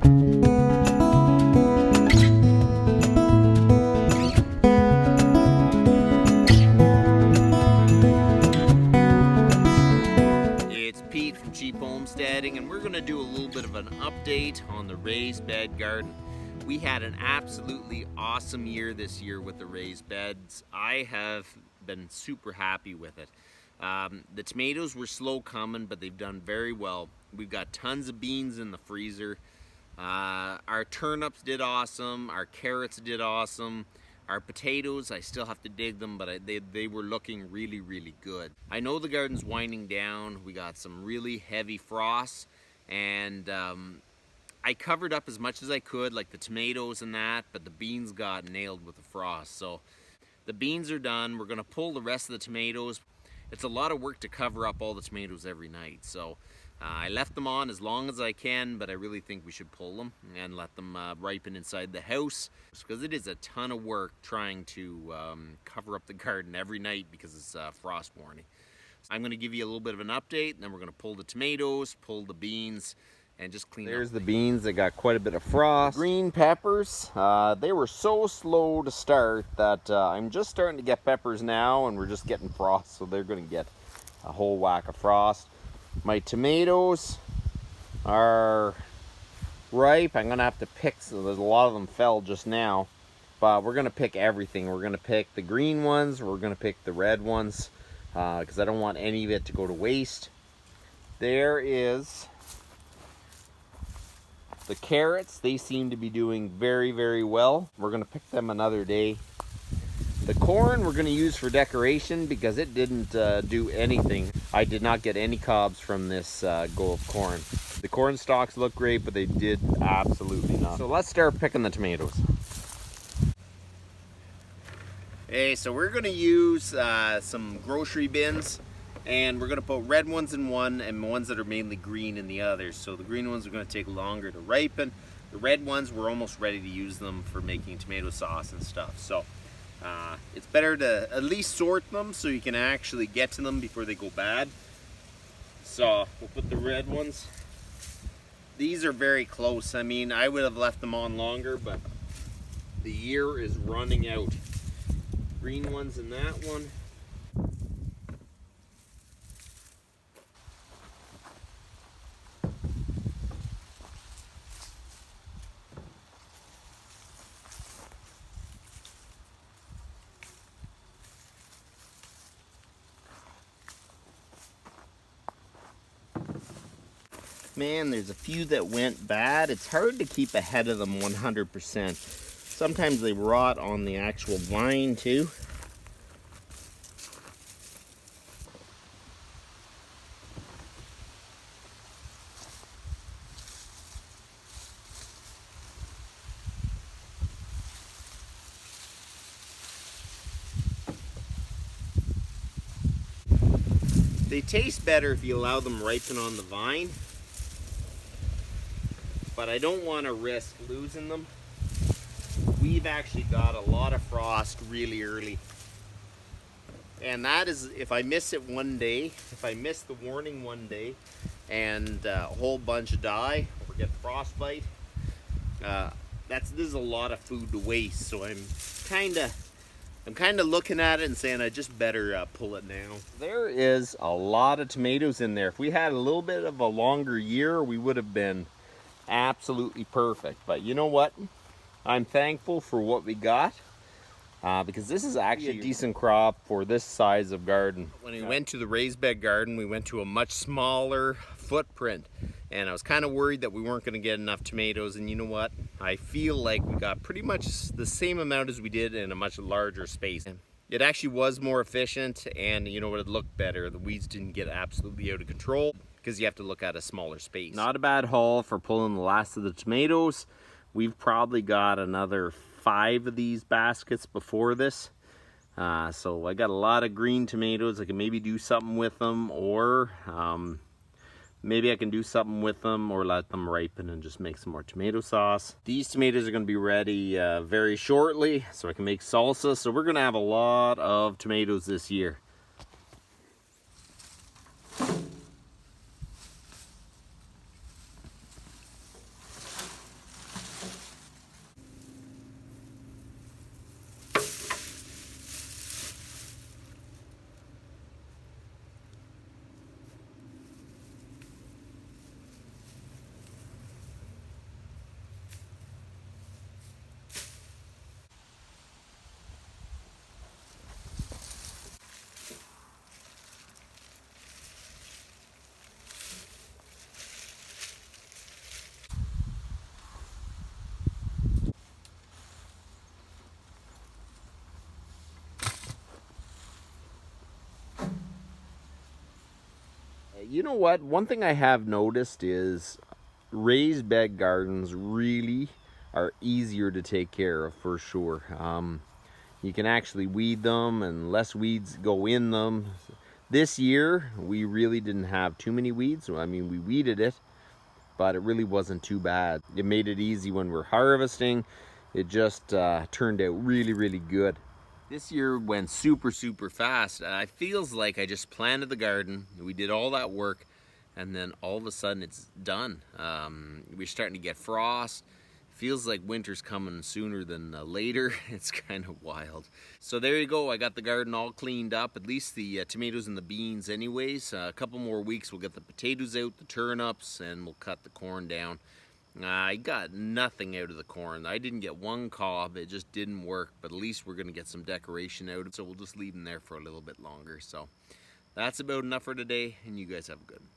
It's Pete from Cheap Homesteading, and we're going to do a little bit of an update on the raised bed garden. We had an absolutely awesome year this year with the raised beds. I have been super happy with it. The tomatoes were slow coming, but they've done very well. We've got tons of beans in the freezer. Our turnips did awesome. Our carrots did awesome. Our potatoes, I still have to dig them, but they were looking really, really good. I know the garden's winding down. We got some really heavy frosts, and I covered up as much as I could, like the tomatoes and that, but the beans got nailed with the frost. So the beans are done. We're gonna pull the rest of the tomatoes. It's a lot of work to cover up all the tomatoes every night. So I left them on as long as I can, but I really think we should pull them and let them ripen inside the house, because it is a ton of work trying to cover up the garden every night because it's frost warning. So I'm gonna give you a little bit of an update, and then we're gonna pull the tomatoes, pull the beans, and just clean up. There's the beans that got quite a bit of frost. Green peppers, they were so slow to start that I'm just starting to get peppers now, and we're just getting frost, so they're gonna get a whole whack of frost. My tomatoes are ripe. I'm gonna have to pick, so there's a lot of them fell just now, but we're gonna pick everything. We're gonna pick the green ones, we're gonna pick the red ones, because I don't want any of it to go to waste. There is the carrots. They seem to be doing very, very well. We're gonna pick them another day. The corn we're gonna use for decoration because it didn't do anything. I did not get any cobs from this go of corn. The corn stalks look great, but they did absolutely nothing. So let's start picking the tomatoes. Okay, so we're gonna use some grocery bins, and we're gonna put red ones in one and ones that are mainly green in the others. So the green ones are gonna take longer to ripen. The red ones, we're almost ready to use them for making tomato sauce and stuff. So it's better to at least sort them so you can actually get to them before they go bad. So we'll put the red ones. These are very close. I mean, I would have left them on longer, but the year is running out. Green ones in that one. Man, there's a few that went bad. It's hard to keep ahead of them 100%. Sometimes they rot on the actual vine too. They taste better if you allow them ripen on the vine, but I don't want to risk losing them. We've actually got a lot of frost really early, and that is, if I miss it one day, if I miss the warning one day and a whole bunch die or get frostbite, this is a lot of food to waste. So I'm kind of looking at it and saying I just better pull it now. There is a lot of tomatoes in there. If we had a little bit of a longer year, we would have been absolutely perfect. But you know what? I'm thankful for what we got, because this is actually a decent crop for this size of garden. When we went to the raised bed garden, we went to a much smaller footprint, and I was kind of worried that we weren't going to get enough tomatoes. And you know what? I feel like we got pretty much the same amount as we did in a much larger space. It actually was more efficient, and you know what? It looked better. The weeds didn't get absolutely out of control because you have to look at a smaller space. Not a bad haul for pulling the last of the tomatoes. We've probably got another 5 of these baskets before this. So I got a lot of green tomatoes. I can maybe do something with them, or maybe I can do something with them or let them ripen and just make some more tomato sauce. These tomatoes are going to be ready very shortly, so I can make salsa. So we're going to have a lot of tomatoes this year. You know what? One thing I have noticed is raised bed gardens really are easier to take care of for sure. You can actually weed them and less weeds go in them. This year we really didn't have too many weeds. I mean, we weeded it, but it really wasn't too bad. It made it easy when we're harvesting. It just turned out really, really good. This year went super, super fast. I feels like I just planted the garden. We did all that work, and then all of a sudden it's done. We're starting to get frost. Feels like winter's coming sooner than later. It's kind of wild. So there you go. I got the garden all cleaned up, at least the tomatoes and the beans anyways. A couple more weeks we'll get the potatoes out, the turnips, and we'll cut the corn down. I got nothing out of the corn. I didn't get one cob. It just didn't work, but at least we're gonna get some decoration out of it, so we'll just leave them there for a little bit longer. So that's about enough for today, and you guys have a good one.